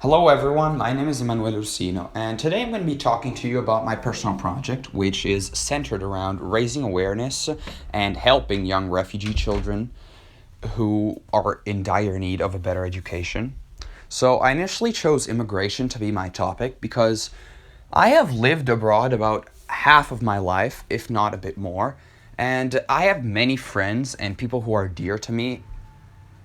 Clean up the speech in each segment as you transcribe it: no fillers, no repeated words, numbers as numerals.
Hello everyone, my name is Emanuele Ursino, and today I'm going to be talking to you about my personal project, which is centered around raising awareness and helping young refugee children who are in dire need of a better education. So I initially chose immigration to be my topic because I have lived abroad about half of my life, if not a bit more, and I have many friends and people who are dear to me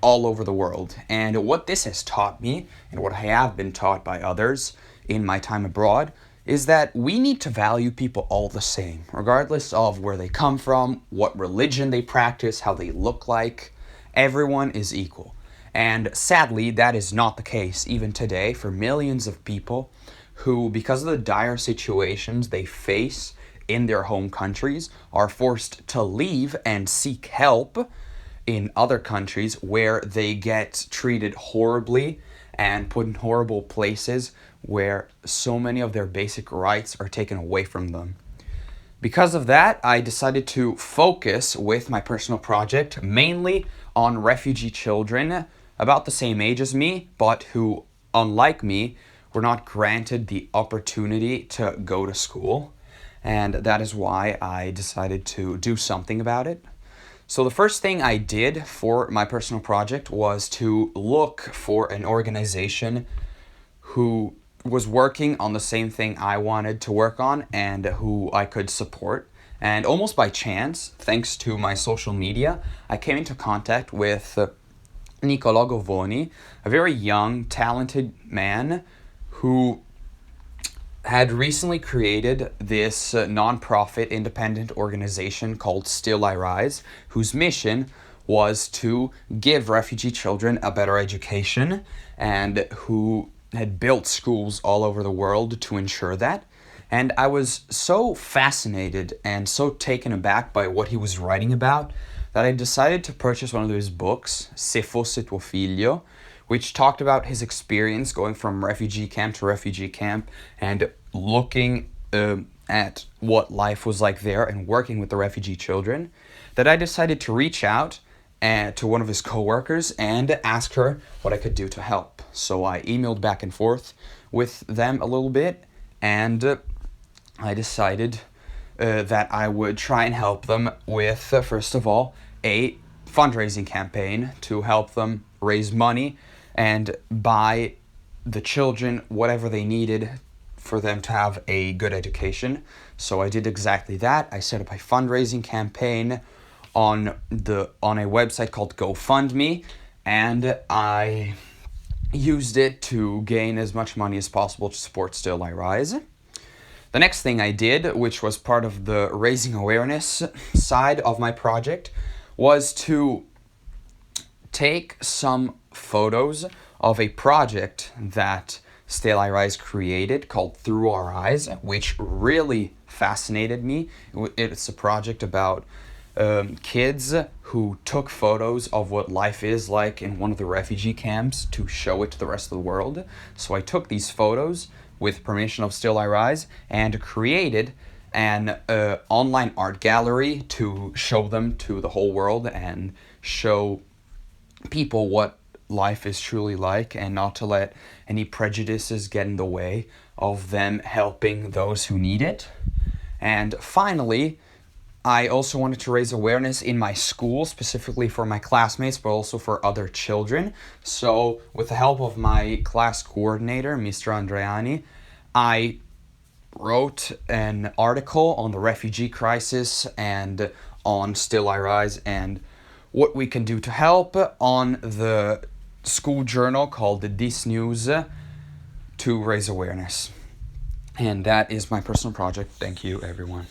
all over the world. And what this has taught me, and what I have been taught by others in my time abroad, is that we need to value people all the same, regardless of where they come from, what religion they practice, how they look like. Everyone is equal. And sadly, that is not the case even today for millions of people who, because of the dire situations they face in their home countries, are forced to leave and seek help in other countries where they get treated horribly and put in horrible places where so many of their basic rights are taken away from them. Because of that, I decided to focus with my personal project mainly on refugee children about the same age as me, but who, unlike me, were not granted the opportunity to go to school. And that is why I decided to do something about it. So the first thing I did for my personal project was to look for an organization who was working on the same thing I wanted to work on and who I could support. And almost by chance, thanks to my social media, I came into contact with Nicolò Govoni, a very young, talented man who had recently created this non-profit independent organization called Still I Rise, whose mission was to give refugee children a better education, and who had built schools all over the world to ensure that. And I was so fascinated and so taken aback by what he was writing about that I decided to purchase one of his books, Se fosse tuo figlio, which talked about his experience going from refugee camp to refugee camp and looking at what life was like there and working with the refugee children, that I decided to reach out to one of his co-workers and ask her what I could do to help. So I emailed back and forth with them a little bit, and I decided that I would try and help them with, first of all, a fundraising campaign to help them raise money and buy the children whatever they needed for them to have a good education. So I did exactly that. I set up a fundraising campaign on a website called GoFundMe, and I used it to gain as much money as possible to support Still I Rise. The next thing I did, which was part of the raising awareness side of my project, was to take some photos of a project that Still I Rise created called Through Our Eyes, which really fascinated me. It's a project about kids who took photos of what life is like in one of the refugee camps to show it to the rest of the world. So I took these photos with permission of Still I Rise and created an online art gallery to show them to the whole world and show people what life is truly like, and not to let any prejudices get in the way of them helping those who need it. And finally, I also wanted to raise awareness in my school, specifically for my classmates, but also for other children. So with the help of my class coordinator, Mr. Andreani, I wrote an article on the refugee crisis and on Still I Rise and what we can do to help on the school journal called This News to raise awareness. And that is my personal project. Thank you, everyone.